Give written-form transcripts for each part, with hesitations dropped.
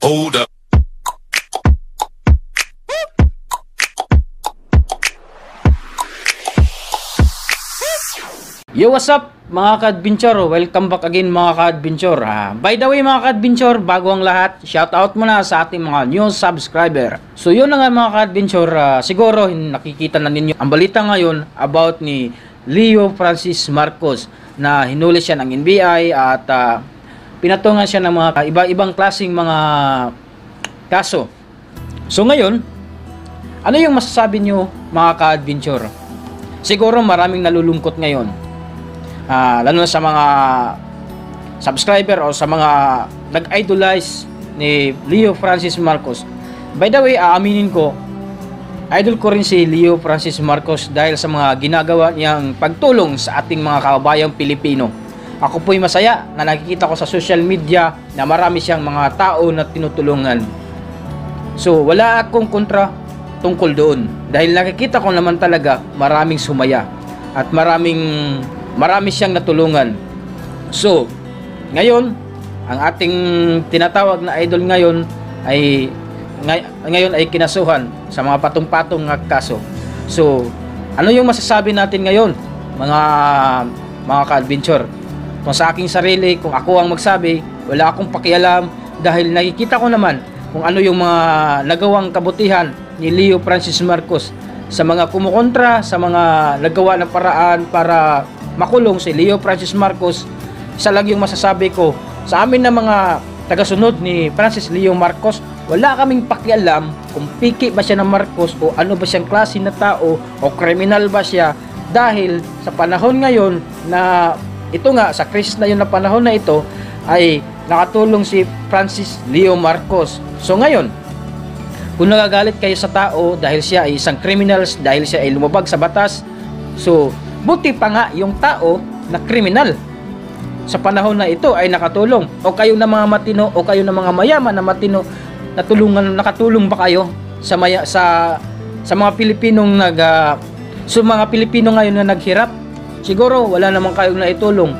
Hold up. Yo, what's up mga ka-adventure? Welcome back again mga ka-adventure. By the way mga ka-adventure, bago ang lahat, shoutout muna sa ating mga new subscriber. So yun na nga mga ka-adventure, siguro nakikita na ninyo ang balita ngayon about ni Leo Francis Marcos na hinuli siya ng NBI at pinatungan siya ng mga iba-ibang klaseng mga kaso. So ngayon, ano yung masasabi nyo mga ka-adventure? Siguro maraming nalulungkot ngayon. Lalo na sa mga subscriber o sa mga nag-idolize ni Leo Francis Marcos. By the way, aaminin ko, idol ko rin si Leo Francis Marcos dahil sa mga ginagawa niyang pagtulong sa ating mga kababayang Pilipino. Ako po'y masaya na nakikita ko sa social media na marami siyang mga tao na tinutulungan. So wala akong kontra tungkol doon dahil nakikita ko naman talaga maraming sumaya at marami siyang natulungan. So, ngayon, ang ating tinatawag na idol ngayon ay kinasuhan sa mga patong-patong na kaso. So, ano yung masasabi natin ngayon, mga ka-adventure? Kung sa aking sarili, kung ako ang magsabi, wala akong pakialam dahil nakikita ko naman kung ano yung mga nagawang kabutihan ni Leo Francis Marcos sa mga kumukontra, sa mga nagawa ng paraan para makulong si Leo Francis Marcos. Isa lang yung masasabi ko sa amin na mga tagasunod ni Francis Leo Marcos, wala kaming pakialam kung piki ba siya ng Marcos o ano ba siyang klase na tao o kriminal ba siya, dahil sa panahon ngayon na ito nga, sa krisis na yun na panahon na ito, ay nakatulong si Francis Leo Marcos. So ngayon, kung nagagalit kayo sa tao dahil siya ay isang criminal, dahil siya ay lumabag sa batas, so buti pa nga yung tao na kriminal sa panahon na ito ay nakatulong. O kayo na mga matino o kayo na mga mayaman na matino, nakatulong ba kayo sa mga Pilipinong mga Pilipino ngayon na naghirap? Siguro wala naman kayong naitulong.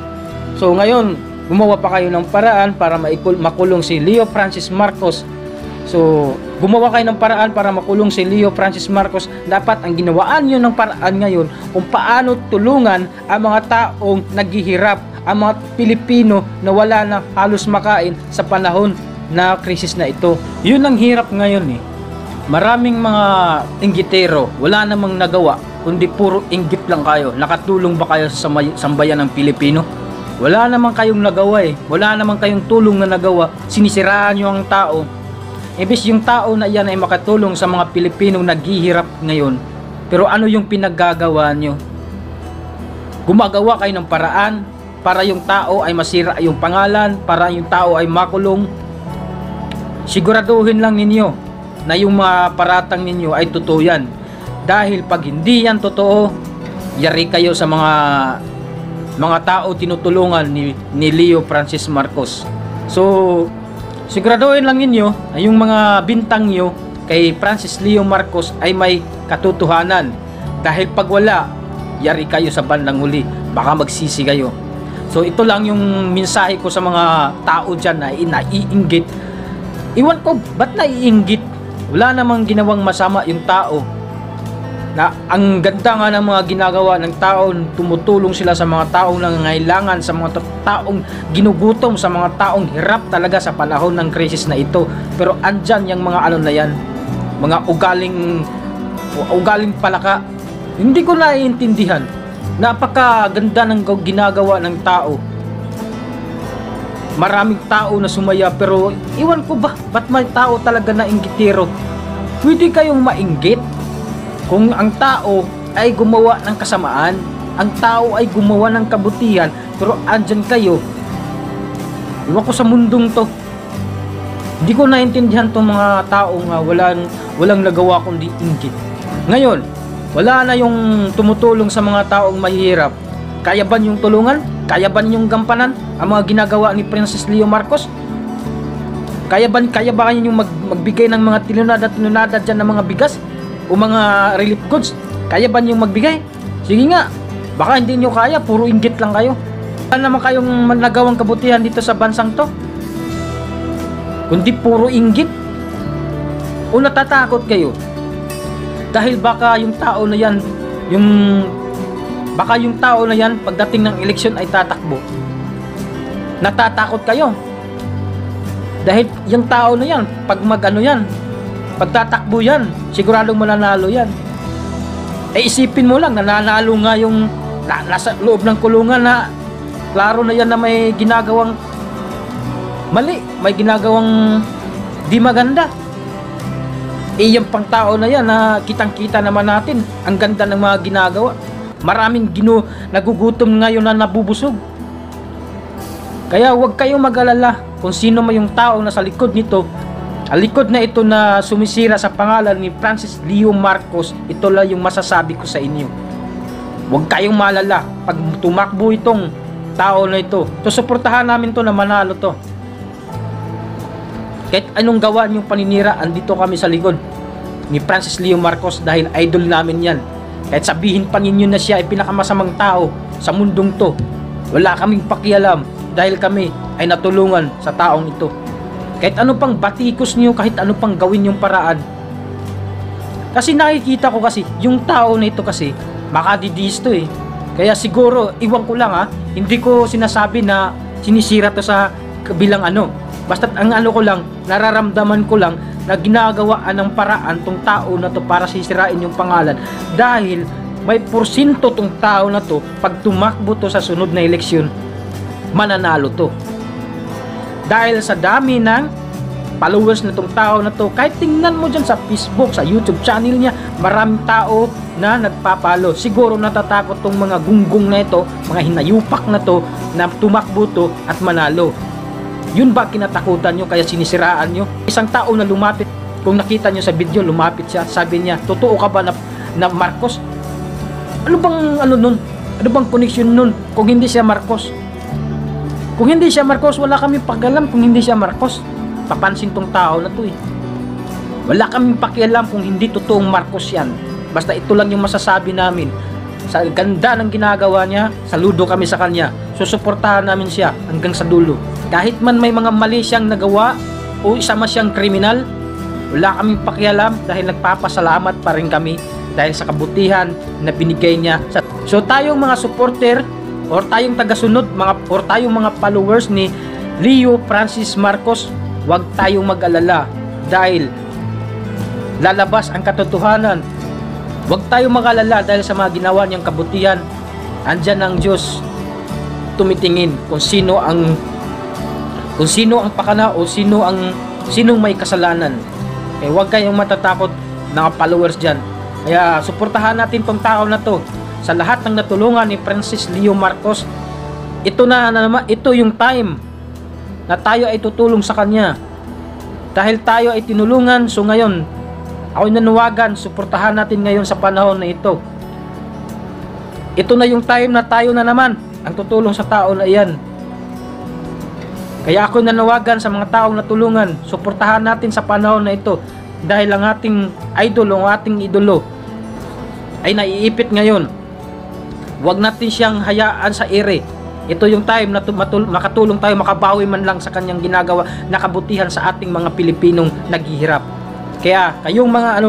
So ngayon, gumawa pa kayo ng paraan para makulong si Leo Francis Marcos. So, gumawa kayo ng paraan para makulong si Leo Francis Marcos. Dapat ang ginawaan nyo ng paraan ngayon kung paano tulungan ang mga taong naghihirap, ang mga Pilipino na wala na halos makain sa panahon na krisis na ito. Yun ang hirap ngayon eh. Maraming mga inggitero, wala namang nagawa, kundi puro inggit lang kayo. Nakatulong ba kayo sa sambayan ng Pilipino? Wala namang kayong nagawa eh. Wala namang kayong tulong na nagawa. Sinisiraan nyo ang tao. Ibig yung tao na iyan ay makatulong sa mga Pilipinong naghihirap ngayon. Pero ano yung pinaggagawa nyo? Gumagawa kayo ng paraan para yung tao ay masira yung pangalan, para yung tao ay makulong. Siguraduhin lang ninyo na yung mga paratang ninyo ay totoo yan. Dahil pag hindi yan totoo, yari kayo sa mga tao tinutulungan ni Leo Francis Marcos. So, siguraduhin lang ninyo na yung mga bintang nyo kay Francis Leo Marcos ay may katotohanan. Dahil pag wala, yari kayo sa bandang huli. Baka magsisi kayo. So ito lang yung mensahe ko sa mga tao dyan na naiinggit. Iwan ko, ba't naiinggit? Wala namang ginawang masama yung tao. Na ang ganda nga ng mga ginagawa ng tao, tumutulong sila sa mga taong nangangailangan, sa mga taong ginugutom, sa mga taong hirap talaga sa panahon ng krisis na ito. Pero andyan yung mga ano na yan, mga ugaling palaka. Hindi ko naiintindihan. Napakaganda ng ginagawa ng tao. Maraming tao na sumaya, pero iwan ko ba, ba't may tao talaga na inggitero? Pwede kayong mainggit kung ang tao ay gumawa ng kasamaan, ang tao ay gumawa ng kabutihan, pero andyan kayo. Iwan ko sa mundong to. Hindi ko naintindihan tong mga tao nga walang nagawa kundi inggit. Ngayon, wala na yung tumutulong sa mga taong mahihirap. Kaya ba yung tulungan? Kaya ba yung gampanan ang mga ginagawa ni Francis Leo Marcos? Kaya ba kayo yung magbigay ng mga tinunada dyan ng mga bigas o mga relief goods? Kaya ba niyong magbigay? Sige nga, baka hindi niyo kaya, puro inggit lang kayo. Wala naman kayong nagawang kabutihan dito sa bansang to. kundi puro inggit? O natatakot kayo dahil baka yung tao na yan, baka yung tao na yan pagdating ng eleksyon ay tatakbo? Natatakot kayo dahil yung tao na yan pag pagtatakbo yan, siguradong mananalo yan. Isipin mo lang, nananalo nga yung nasa loob ng kulungan na klaro na yan na may ginagawang mali, may ginagawang di maganda. Yung pang tao na yan na kitang-kita naman natin ang ganda ng mga ginagawa. Maraming nagugutom ngayon na nabubusog. Kaya huwag kayong mag-alala kung sino man yung tao na sa likod nito. Ang likod na ito na sumisira sa pangalan ni Francis Leo Marcos, ito lang yung masasabi ko sa inyo. Huwag kayong malala pag tumakbo itong tao na ito. Susuportahan namin to na manalo to. Kahit anong gawa niyong paninira, andito kami sa likod ni Francis Leo Marcos dahil idol namin yan. Kahit sabihin pa ninyo na siya ay pinakamasamang tao sa mundong to, wala kaming pakialam dahil kami ay natulungan sa taong ito. Kahit ano pang batikos niyo, kahit ano pang gawin yung paraan. Kasi nakikita ko kasi, yung tao na ito kasi, makadidis to eh. Kaya siguro, iwan ko lang hindi ko sinasabi na sinisira to sa kabilang Basta ang ko lang, nararamdaman ko lang na ginagawaan ng paraan tong tao na to para sisirain yung pangalan. Dahil may porsyento tong tao na to, pag tumakbo to sa sunod na eleksyon, mananalo to. Dahil sa dami ng followers na tong tao na to, kahit tingnan mo dyan sa Facebook, sa YouTube channel niya, maraming tao na nagpapalo. Siguro natatakot tong mga gunggong na ito, mga hinayupak na to, na tumakbo to at manalo. Yun ba kinatakutan nyo kaya sinisiraan nyo? Isang tao na lumapit, kung nakita nyo sa video, lumapit siya, sabi niya, totoo ka ba na Marcos? Ano bang nun? Ano bang connection nun kung hindi siya Marcos? Kung hindi siya Marcos, wala kaming pakialam kung hindi siya Marcos. Papansin tong tao na to eh. Wala kaming pakialam kung hindi totoong Marcos yan. Basta ito lang yung masasabi namin. Sa ganda ng ginagawa niya, saludo kami sa kanya. Susuportahan namin siya hanggang sa dulo. Kahit man may mga mali siyang nagawa o isa man siyang kriminal, wala kaming pakialam dahil nagpapasalamat pa rin kami dahil sa kabutihan na binigay niya. So tayong mga supporter or tayong tagasunod, or tayong mga followers ni Leo Francis Marcos, huwag tayong mag-alala dahil lalabas ang katotohanan. Huwag tayong mag-alala dahil sa mga ginawa niyang kabutihan. Andyan ang Diyos tumitingin kung sino ang pakana o sinong may kasalanan. Huwag kayong matatakot mga followers dyan. Kaya suportahan natin tong tao na to. Sa lahat ng natulungan ni Francis Leo Marcos, ito yung time na tayo ay tutulong sa kanya. Dahil tayo ay tinulungan, so ngayon ako'y nanawagan, suportahan natin ngayon sa panahon na ito. Ito na yung time na tayo na naman ang tutulong sa tao na iyan. Kaya ako nanawagan sa mga taong natulungan, suportahan natin sa panahon na ito dahil ang ating idol, ang ating idolo ay naiipit ngayon. Huwag natin siyang hayaan sa ere. Ito yung time na makatulong tayo, makabawi man lang sa kanyang ginagawa na kabutihan sa ating mga Pilipinong naghihirap. Kaya kayong mga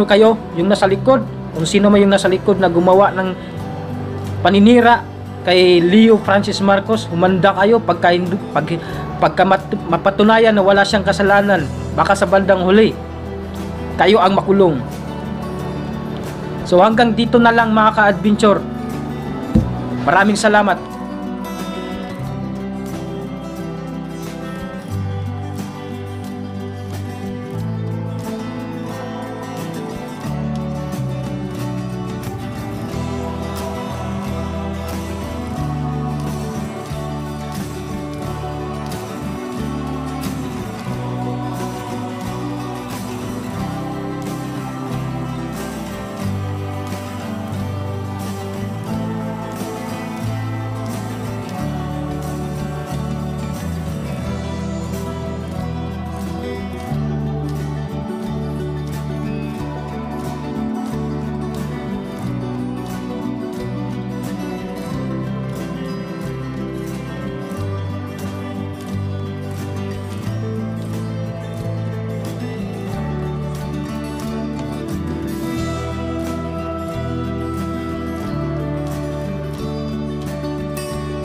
yung nasa likod, kung sino man yung nasa likod na gumawa ng paninira kay Leo Francis Marcos, humanda kayo pagka mapatunayan na wala siyang kasalanan, baka sa bandang huli kayo ang makulong. So hanggang dito na lang mga ka-adventure. Maraming salamat.